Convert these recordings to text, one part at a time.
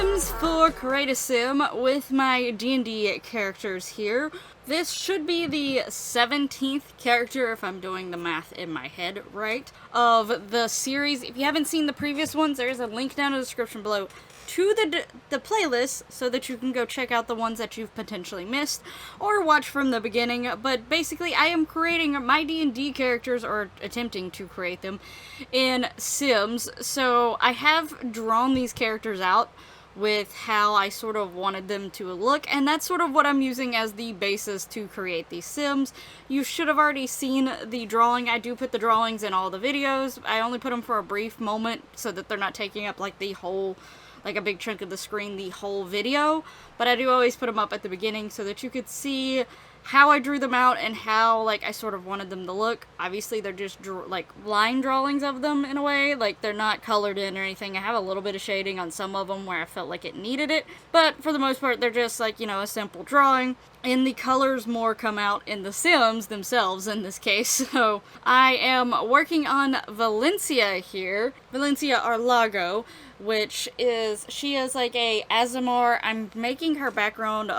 Sims for Create a Sim with my D&D characters here. This should be the 17th character, if I'm doing the math in my head right, of the series. If you haven't seen the previous ones, there's a link down in the description below to the playlist so that you can go check out the ones that you've potentially missed or watch from the beginning. But basically, I am creating my D&D characters, or attempting to create them, in Sims. So I have drawn these characters out with how I sort of wanted them to look, and that's sort of what I'm using as the basis to create these Sims. You should have already seen the drawing. I do put the drawings in all the videos. I only put them for a brief moment so that they're not taking up like the whole, like a big chunk of the screen, the whole video, but I do always put them up at the beginning so that you could see how I drew them out and how, like, I sort of wanted them to look. Obviously, they're just, like, line drawings of them, in a way. Like, they're not colored in or anything. I have a little bit of shading on some of them where I felt like it needed it. But, for the most part, they're just, like, you know, a simple drawing. And the colors more come out in the Sims themselves, in this case. So, I am working on Valencia here. Valencia Arlargo, which is, she is like a Azamar. I'm making her background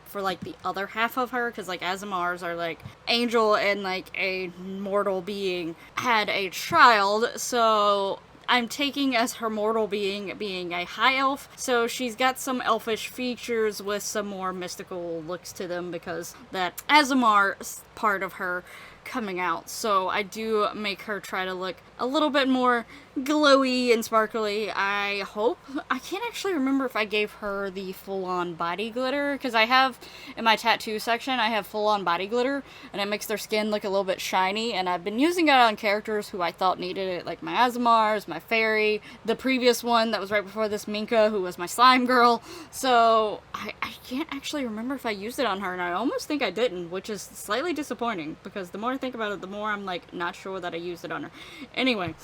for like the other half of her, because like Azamars are like angel and like a mortal being had a child, so I'm taking as her mortal being a high elf, so she's got some elfish features with some more mystical looks to them because that Azamar part of her coming out. So I do make her try to look a little bit more glowy and sparkly, I hope. I can't actually remember if I gave her the full-on body glitter, because I have, in my tattoo section, I have full-on body glitter, and it makes their skin look a little bit shiny, and I've been using it on characters who I thought needed it, like my Azamars, my Fairy, the previous one that was right before this, Minka, who was my slime girl. So I can't actually remember if I used it on her, and I almost think I didn't, which is slightly disappointing, because the more I think about it, the more I'm like not sure that I used it on her. Anyway,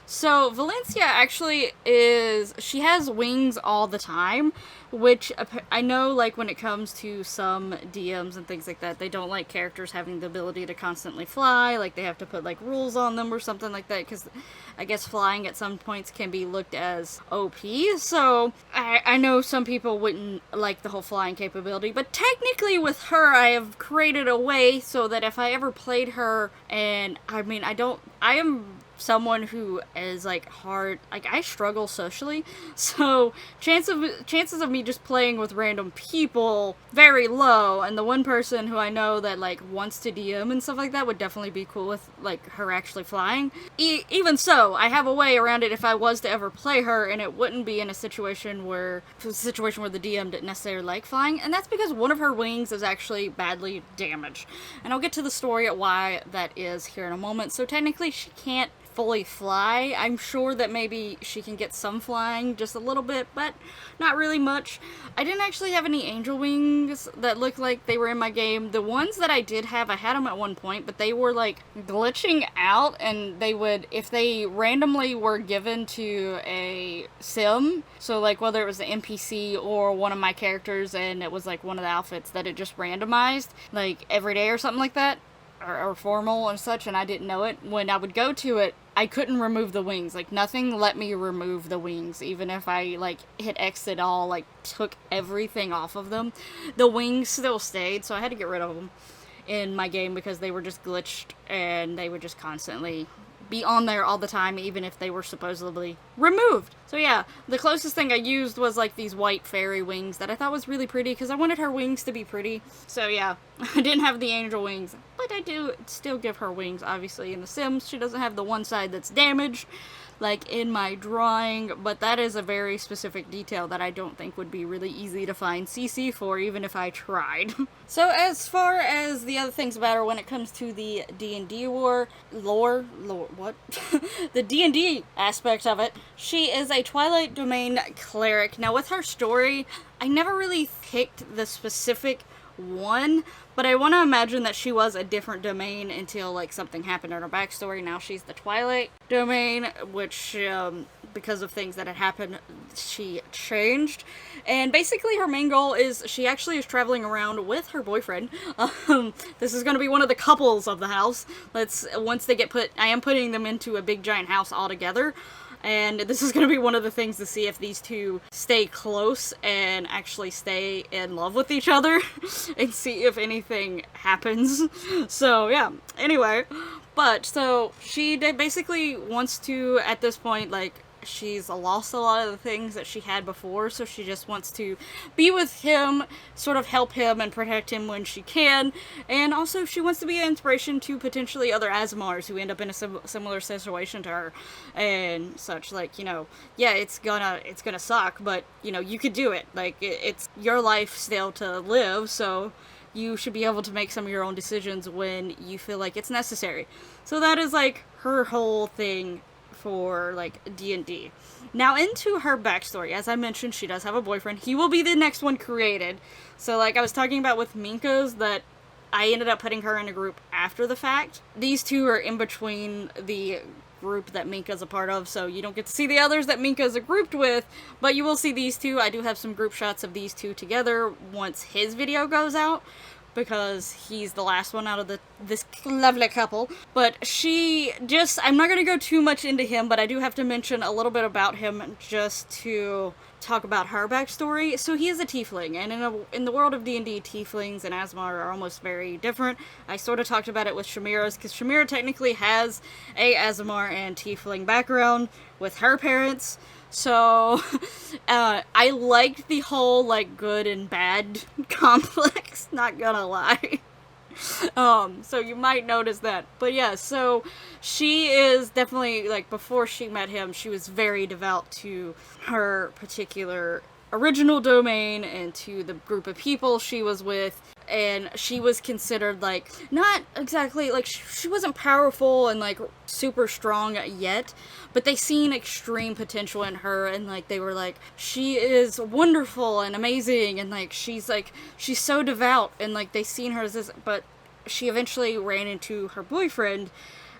so Valencia actually is, she has wings all the time, which I know, like, when it comes to some DMs and things like that, they don't like characters having the ability to constantly fly, like they have to put like rules on them or something like that, because I guess flying at some points can be looked as OP, so I know some people wouldn't like the whole flying capability, but technically with her I have created a way so that if I ever played her, and I mean I am someone who is like hard, like I struggle socially, so chances of me just playing with random people very low, and the one person who I know that like wants to DM and stuff like that would definitely be cool with like her actually flying. Even so, I have a way around it if I was to ever play her, and it wouldn't be in a situation where the DM didn't necessarily like flying, and that's because one of her wings is actually badly damaged, and I'll get to the story at why that is here in a moment. So technically she can't fully fly. I'm sure that maybe she can get some flying, just a little bit, but not really much. I didn't actually have any angel wings that looked like they were in my game. The ones that I did have, I had them at one point, but they were like glitching out, and they would, if they randomly were given to a sim, so like whether it was an NPC or one of my characters and it was like one of the outfits that it just randomized, like every day or something like that, or formal and such, and I didn't know it, when I would go to it, I couldn't remove the wings. Like, nothing let me remove the wings. Even if I, like, hit X at all, like, took everything off of them, the wings still stayed, so I had to get rid of them in my game because they were just glitched, and they would just constantly be on there all the time, even if they were supposedly removed. So yeah, the closest thing I used was like these white fairy wings that I thought was really pretty because I wanted her wings to be pretty. So yeah, I didn't have the angel wings, but I do still give her wings, obviously. In The Sims, she doesn't have the one side that's damaged, like in my drawing, but that is a very specific detail that I don't think would be really easy to find CC for, even if I tried. So as far as the other things about her when it comes to the D&D lore, what? The D&D aspect of it, she is a Twilight Domain cleric. Now with her story, I never really picked the specific one, but I want to imagine that she was a different domain until like something happened in her backstory. Now she's the Twilight Domain, which because of things that had happened, she changed. And basically her main goal is she actually is traveling around with her boyfriend. This is going to be one of the couples of the house. Once they get put, I am putting them into a big giant house all together. And this is going to be one of the things to see if these two stay close and actually stay in love with each other and see if anything happens. So, yeah. Anyway, but so she basically wants to, at this point, like, she's lost a lot of the things that she had before, so she just wants to be with him, sort of help him and protect him when she can, and also she wants to be an inspiration to potentially other Asmars who end up in a similar situation to her, and such, like, you know, yeah, it's gonna suck, but, you know, you could do it, like, it's your life still to live, so you should be able to make some of your own decisions when you feel like it's necessary. So that is, like, her whole thing for, like, D&D. Now, into her backstory, as I mentioned, she does have a boyfriend. He will be the next one created. So, like I was talking about with Minka's, that I ended up putting her in a group after the fact. These two are in between the group that Minka's a part of, so you don't get to see the others that Minka's grouped with, but you will see these two. I do have some group shots of these two together once his video goes out, because he's the last one out of this lovely couple. But she just, I'm not going to go too much into him, but I do have to mention a little bit about him just to talk about her backstory. So he is a tiefling, and in the world of D&D, tieflings and Asmar are almost very different. I sort of talked about it with Shamira's, because Shamira technically has a Asmar and tiefling background with her parents. So, I liked the whole, like, good and bad complex, not gonna lie. So you might notice that. But yeah, so she is definitely, like, before she met him, she was very devout to her particular original domain and to the group of people she was with. And she was considered, like, not exactly, like, she wasn't powerful and, like, super strong yet, but they seen extreme potential in her, and, like, they were like, she is wonderful and amazing, and, like, she's so devout, and, like, they seen her as this, but she eventually ran into her boyfriend,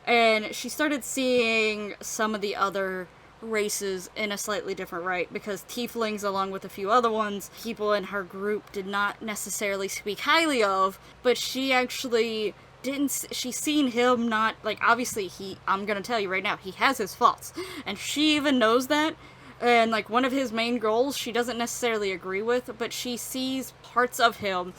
and she started seeing some of the other races in a slightly different light, because tieflings, along with a few other ones, people in her group did not necessarily speak highly of, but she actually didn't, she's seen him not, like, obviously I'm gonna tell you right now, he has his faults, and she even knows that, and, like, one of his main goals she doesn't necessarily agree with, but she sees parts of him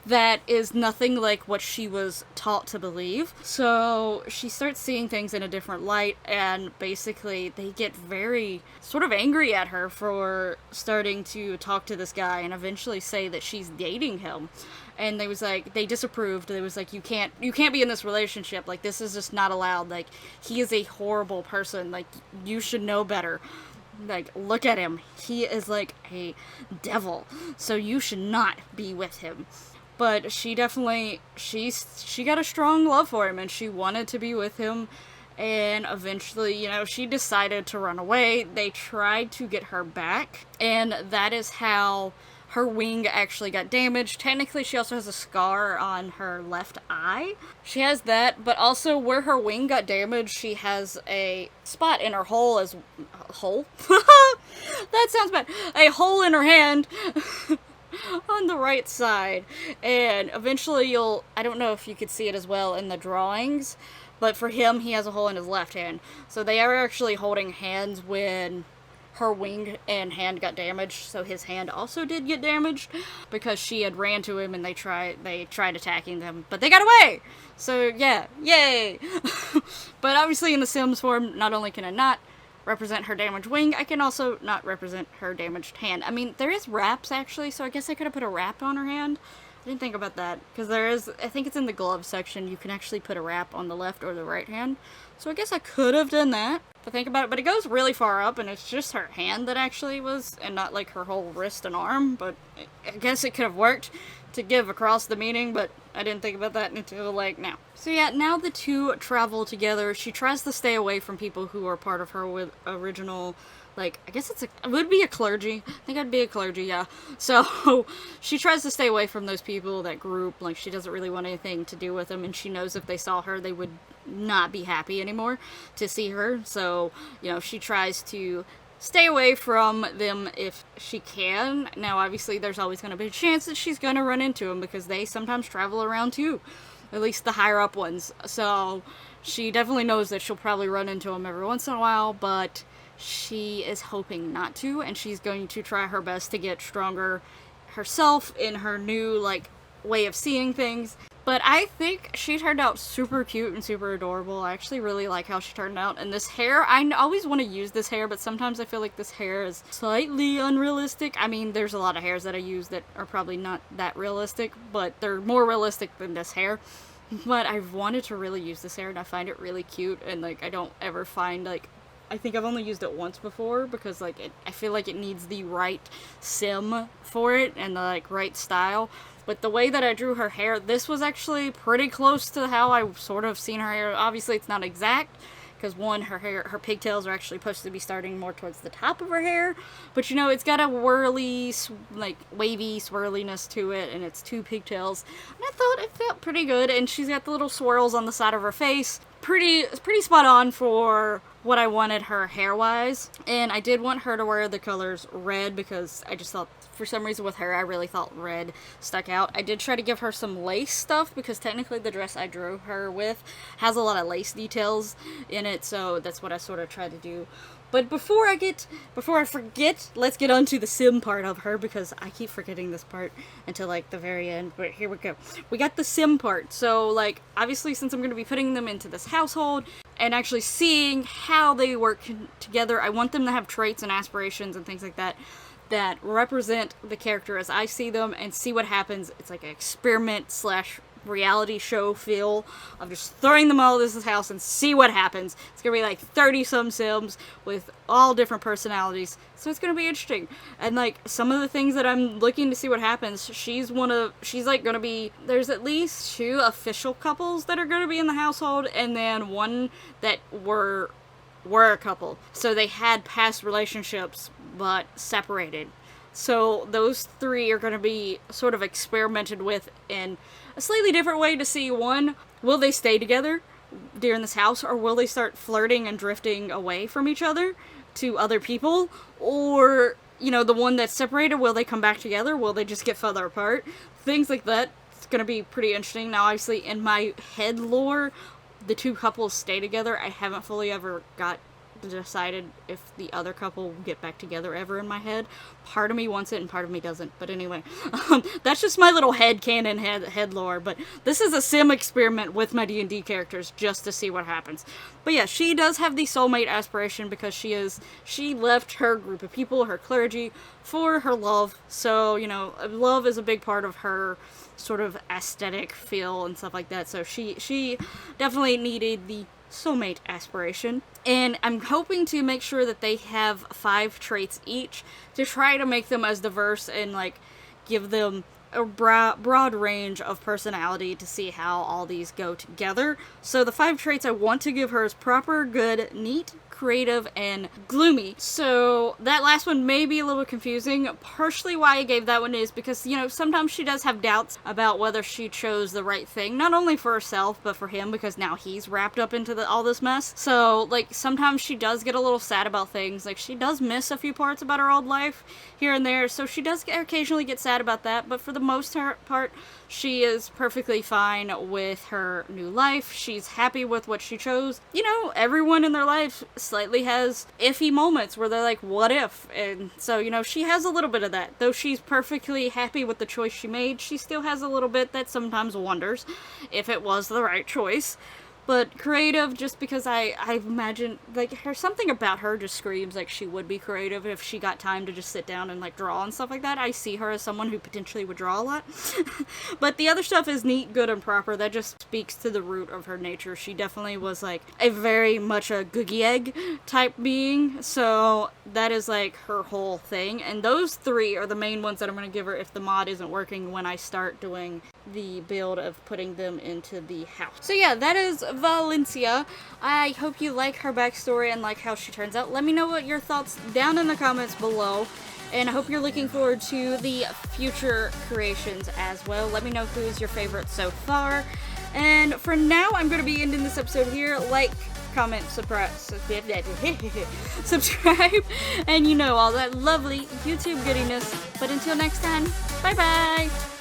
that is nothing like what she was taught to believe. So she starts seeing things in a different light, and basically they get very sort of angry at her for starting to talk to this guy and eventually say that she's dating him. And they disapproved. They was like, you can't be in this relationship. Like, this is just not allowed. Like, he is a horrible person. Like, you should know better. Like, look at him. He is like a devil. So you should not be with him. But she definitely, she got a strong love for him, and she wanted to be with him, and eventually, you know, she decided to run away. They tried to get her back, and that is how her wing actually got damaged. Technically, she also has a scar on her left eye. She has that, but also where her wing got damaged, she has a spot in her hole as... hole? That sounds bad. A hole in her hand. On the right side, and eventually I don't know if you could see it as well in the drawings, but for him, he has a hole in his left hand, so they are actually holding hands when her wing and hand got damaged, so his hand also did get damaged, because she had ran to him and they tried attacking them, but they got away! So yeah, yay! But obviously in the Sims form, not only can I not represent her damaged wing, I can also not represent her damaged hand. I mean, there is wraps, actually, so I guess I could have put a wrap on her hand. I didn't think about that, because there is, I think it's in the glove section, you can actually put a wrap on the left or the right hand. So I guess I could have done that, to think about it, but it goes really far up, and it's just her hand that actually was, and not like her whole wrist and arm, but I guess it could have worked to give across the meaning, but I didn't think about that until, like, now. So yeah, now the two travel together. She tries to stay away from people who are part of her with original, like, I guess it would be a clergy. I think I'd be a clergy, yeah. So, she tries to stay away from those people, that group. Like, she doesn't really want anything to do with them, and she knows if they saw her, they would not be happy anymore to see her. So, you know, she tries to stay away from them if she can. Now, obviously, there's always going to be a chance that she's going to run into them, because they sometimes travel around too. At least the higher up ones. So, she definitely knows that she'll probably run into them every once in a while, but she is hoping not to, and she's going to try her best to get stronger herself in her new, like, way of seeing things. But I think she turned out super cute and super adorable. I actually really like how she turned out. And this hair, I always want to use this hair, but sometimes I feel like this hair is slightly unrealistic. I mean, there's a lot of hairs that I use that are probably not that realistic, but they're more realistic than this hair. But I've wanted to really use this hair, and I find it really cute, and, like, I don't ever find, like, I think I've only used it once before, because, like, I feel like it needs the right sim for it, and the, like, right style. But the way that I drew her hair, this was actually pretty close to how I sort of seen her hair. Obviously, it's not exact, because one, her pigtails are actually supposed to be starting more towards the top of her hair. But, you know, it's got a whirly, like, wavy swirliness to it, and it's 2 pigtails. And I thought it felt pretty good, and she's got the little swirls on the side of her face. Pretty spot on for what I wanted her hair-wise. And I did want her to wear the colors red, because I just thought, for some reason with her, I really thought red stuck out. I did try to give her some lace stuff, because technically the dress I drew her with has a lot of lace details in it, so that's what I sort of tried to do. But before I forget, let's get on to the sim part of her, because I keep forgetting this part until, like, the very end. But here we go. We got the sim part. So, like, obviously, since I'm going to be putting them into this household and actually seeing how they work together, I want them to have traits and aspirations and things like that that represent the character as I see them, and see what happens. It's like an experiment / reality show feel of just throwing them all into this house and see what happens. It's gonna be like 30-some sims with all different personalities, so it's gonna be interesting. And, like, some of the things that I'm looking to see what happens, she's like gonna be, there's at least 2 official couples that are gonna be in the household, and then one that were a couple. So they had past relationships but separated. So those 3 are going to be sort of experimented with in a slightly different way to see, one, will they stay together during this house, or will they start flirting and drifting away from each other to other people? Or, you know, the one that's separated, will they come back together? Will they just get further apart? Things like that. It's going to be pretty interesting. Now, obviously, in my head lore, the 2 couples stay together. I haven't fully ever got decided if the other couple will get back together ever in my head. Part of me wants it and part of me doesn't. But anyway, that's just my little headcanon head lore. But this is a sim experiment with my D&D characters just to see what happens. But yeah, she does have the soulmate aspiration, because she left her group of people, her clergy, for her love. So, you know, love is a big part of her sort of aesthetic feel and stuff like that. So she definitely needed the soulmate aspiration, and I'm hoping to make sure that they have 5 traits each to try to make them as diverse and, like, give them a broad range of personality to see how all these go together. So the 5 traits I want to give her is proper, good, neat, creative, and gloomy. So that last one may be a little confusing. Partially why I gave that one is because, you know, sometimes she does have doubts about whether she chose the right thing, not only for herself, but for him, because now he's wrapped up into all this mess. So, like, sometimes she does get a little sad about things. Like, she does miss a few parts about her old life here and there, so she does occasionally get sad about that, but for the most part, she is perfectly fine with her new life. She's happy with what she chose. You know, everyone in their life slightly has iffy moments where they're like, what if? And so, you know, she has a little bit of that. Though she's perfectly happy with the choice she made, she still has a little bit that sometimes wonders if it was the right choice. But creative, just because I imagine, like, something about her just screams like she would be creative if she got time to just sit down and, like, draw and stuff like that. I see her as someone who potentially would draw a lot. But the other stuff is neat, good, and proper. That just speaks to the root of her nature. She definitely was, like, a very much a googie egg type being. So that is, like, her whole thing. And those 3 are the main ones that I'm going to give her if the mod isn't working when I start doing the build of putting them into the house. So yeah, that is Valencia. I hope you like her backstory and like how she turns out. Let me know what your thoughts down in the comments below. And I hope you're looking forward to the future creations as well. Let me know who's your favorite so far. And for now, I'm going to be ending this episode here. Like, comment, subscribe, and you know, all that lovely YouTube goodiness. But until next time, bye-bye!